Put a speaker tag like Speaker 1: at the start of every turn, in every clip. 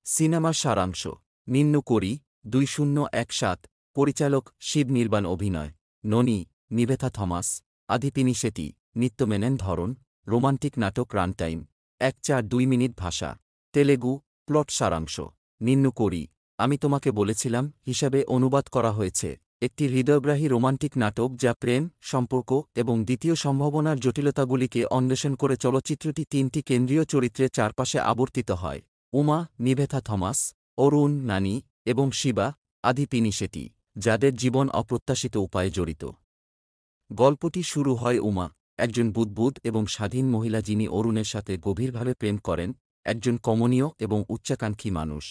Speaker 1: সিনেমার সারাংশ। নিন্নু কোরি 2017। পরিচালক শিব নির্বাণ। অভিনয় ননি, নিভেথা থমাস, আদি পিনিশেটি। নিত্য মেনন। ধরন রোমান্টিক নাটক। Run time 1:04 minute. ভাষা তেলেগু। প্লট সারাংশ। নিন্নু কোরি আমি তোমাকে বলেছিলাম হিসাবে অনুবাদ করা হয়েছে একটি হৃদয়গ্রাহী রোমান্টিক নাটক যা প্রেম, সম্পর্ক এবং দ্বিতীয় সম্ভাবনার জটিলতাগুলিকে অন্বেষণ করে। চলচ্চিত্রটি তিনটি কেন্দ্রীয় চরিত্রের চারপাশে আবর্তিত হয়: উমা, নিভেথা থমাস, অরুণ, নানি এবং শিবা, আদি পিনিশেটি, যাদের জীবন অপ্রত্যাশিত উপায়ে জড়িত। গল্পটি শুরু হয় উমা, একজন বুদ্বুদ এবং স্বাধীন মহিলা যিনি অরুণের সাথে গভীরভাবে প্রেম করেন, একজন কমনীয় এবং উচ্চাকাঙ্ক্ষী মানুষ।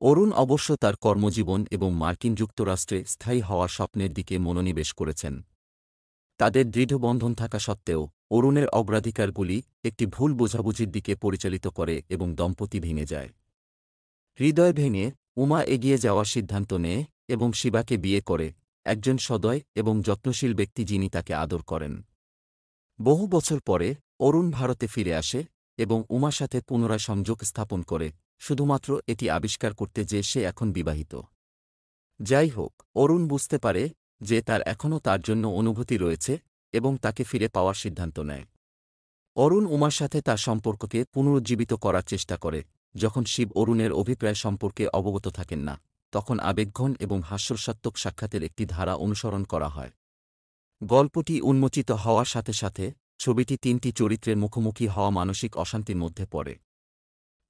Speaker 1: অরুণ অবশ্য তার কর্মজীবন এবং মার্কিন যুক্তরাষ্ট্রে স্থায়ী হওয়ার স্বপ্নের দিকে মনোনিবেশ করেছেন। তাদের দৃঢ় বন্ধন থাকা সত্ত্বেও অরুণের অগ্রাধিকারগুলি একটি ভুল বোঝাবুঝির দিকে পরিচালিত করে এবং দম্পতি ভেঙে যায়। হৃদয় ভেঙে উমা এগিয়ে যাওয়ার সিদ্ধান্ত নেয় এবং শিবাকে বিয়ে করে, একজন সদয় এবং যত্নশীল ব্যক্তি যিনি তাকে আদর করেন। বহু বছর পরে অরুণ ভারতে ফিরে আসে এবং উমার সাথে পুনরায় সংযোগ স্থাপন করে, শুধুমাত্র এটি আবিষ্কার করতে যে সে এখন বিবাহিত। যাই হোক, অরুণ বুঝতে পারে যে তার এখনও তার জন্য অনুভূতি রয়েছে এবং তাকে ফিরে পাওয়ার সিদ্ধান্ত নেয়। অরুণ উমার সাথে তার সম্পর্ককে পুনরুজ্জীবিত করার চেষ্টা করে। যখন শিব অরুণের অভিপ্রায় সম্পর্কে অবগত থাকেন না, তখন আবেগঘন এবং হাস্যরসাত্মক সাক্ষাতের একটি ধারা অনুসরণ করা হয়। গল্পটি উন্মোচিত হওয়ার সাথে সাথে ছবিটি তিনটি চরিত্রের মুখোমুখি হওয়া মানসিক অশান্তির মধ্যে পড়ে।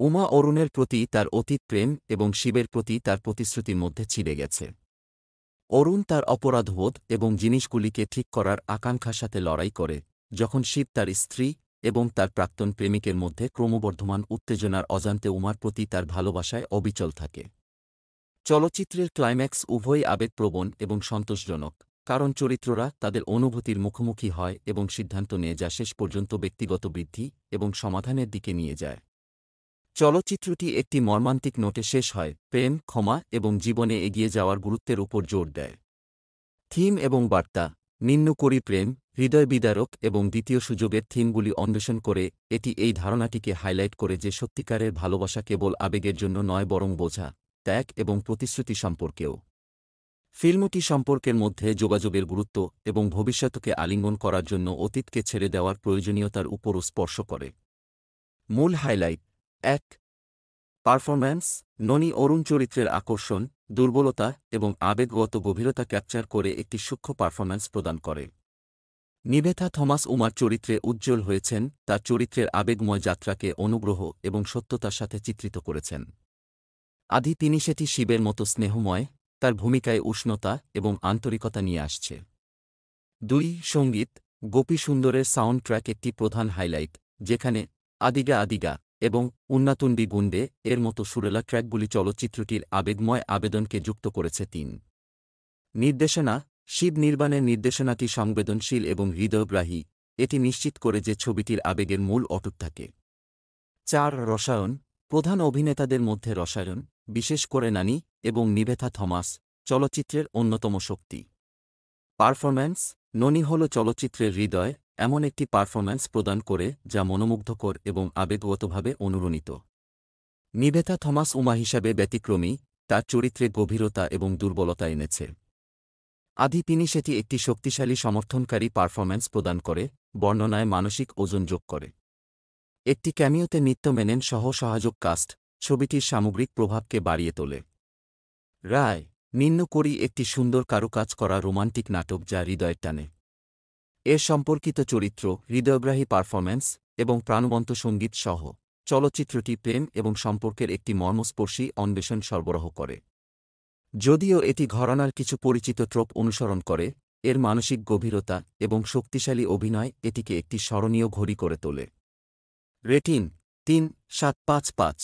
Speaker 1: উমা অরুণের প্রতি তার অতীত প্রেম এবং শিবের প্রতি তার প্রতিশ্রুতির মধ্যে ছিঁড়ে গেছে। অরুণ তার অপরাধবোধ এবং জিনিসগুলিকে ঠিক করার আকাঙ্ক্ষার সাথে লড়াই করে, যখন শিব তার স্ত্রী এবং তার প্রাক্তন প্রেমিকের মধ্যে ক্রমবর্ধমান উত্তেজনার অজান্তে উমার প্রতি তার ভালোবাসায় অবিচল থাকে। চলচ্চিত্রের ক্লাইম্যাক্স উভয়ই আবেগপ্রবণ এবং সন্তোষজনক, কারণ চরিত্ররা তাদের অনুভূতির মুখোমুখি হয় এবং সিদ্ধান্ত নেয় যা শেষ পর্যন্ত ব্যক্তিগত বৃদ্ধি এবং সমাধানের দিকে নিয়ে যায়। চলচ্চিত্রটি একটি মর্মান্তিক নোটে শেষ হয়, প্রেম, ক্ষমা এবং জীবনে এগিয়ে যাওয়ার গুরুত্বের উপর জোর দেয়। থিম এবং বার্তা। নিন্নু কোরি প্রেম, হৃদয় বিদারক এবং দ্বিতীয় সুযোগের থিমগুলি অন্বেষণ করে। এটি এই ধারণাটিকে হাইলাইট করে যে সত্যিকারের ভালোবাসা কেবল আবেগের জন্য নয় বরং বোঝা, ত্যাগ এবং প্রতিশ্রুতি সম্পর্কেও। ফিল্মটি সম্পর্কের মধ্যে যোগাযোগের গুরুত্ব এবং ভবিষ্যতকে আলিঙ্গন করার জন্য অতীতকে ছেড়ে দেওয়ার প্রয়োজনীয়তার উপরও স্পর্শ করে। মূল হাইলাইট: ১. পারফরম্যান্স। ননি অরুণ চরিত্রের আকর্ষণ, দুর্বলতা এবং আবেগগত গভীরতা ক্যাপচার করে একটি সূক্ষ্ম পারফরম্যান্স প্রদান করে। নিভেথা থমাস উমার চরিত্রে উজ্জ্বল হয়েছেন, তার চরিত্রের আবেগময় যাত্রাকে অনুগ্রহ এবং সত্যতার সাথে চিত্রিত করেছেন। আদি পিনিশেটি শিবের মতো স্নেহময়, তার ভূমিকায় উষ্ণতা এবং আন্তরিকতা নিয়ে আসছে। ২. সঙ্গীত। গোপী সুন্দরের সাউন্ড ট্র্যাক একটি প্রধান হাইলাইট, যেখানে আদিগা আদিগা এবং উন্নাতুন্ডি গুন্ডে এর মতো সুরেলা ট্র্যাকগুলি চলচ্চিত্রটির আবেগময় আবেদনকে যুক্ত করেছে। ৩. নির্দেশনা। শিব নির্বাণের নির্দেশনাটি সংবেদনশীল এবং হৃদয়গ্রাহী, এটি নিশ্চিত করে যে ছবিটির আবেগের মূল অটুট থাকে। ৪. রসায়ন। প্রধান অভিনেতাদের মধ্যে রসায়ন, বিশেষ করে নানি এবং নিভেথা থমাস, চলচ্চিত্রের অন্যতম শক্তি। পারফরম্যান্স। ননি হল চলচ্চিত্রের হৃদয়, এমন একটি পারফরম্যান্স প্রদান করে যা মনোমুগ্ধকর এবং আবেগগতভাবে অনুরণিত। নিভেথা থমাস উমা হিসাবে ব্যতিক্রমী, তার চরিত্রে গভীরতা এবং দুর্বলতা এনেছে। আদি পিনিশেটি একটি শক্তিশালী সমর্থনকারী পারফরম্যান্স প্রদান করে, বর্ণনায় মানসিক ওজন যোগ করে। একটি ক্যামিওতে নিত্য মেনন সহ সহায়ক কাস্ট ছবিটির সামগ্রিক প্রভাবকে বাড়িয়ে তোলে। রায়। নিন্নু কোরি একটি সুন্দর কারুকাজ করা রোমান্টিক নাটক যা হৃদয়ের টানে। এর সম্পর্কিত চরিত্র, হৃদয়গ্রাহী পারফরম্যান্স এবং প্রাণবন্ত সঙ্গীত সহ চলচ্চিত্রটি প্রেম এবং সম্পর্কের একটি মর্মস্পর্শী অন্বেষণ সরবরাহ করে। যদিও এটি ঘরানার কিছু পরিচিত ট্রোপ অনুসরণ করে, এর মানসিক গভীরতা এবং শক্তিশালী অভিনয় এটিকে একটি স্মরণীয় ঘড়ি করে তোলে। রেটিং: 3.755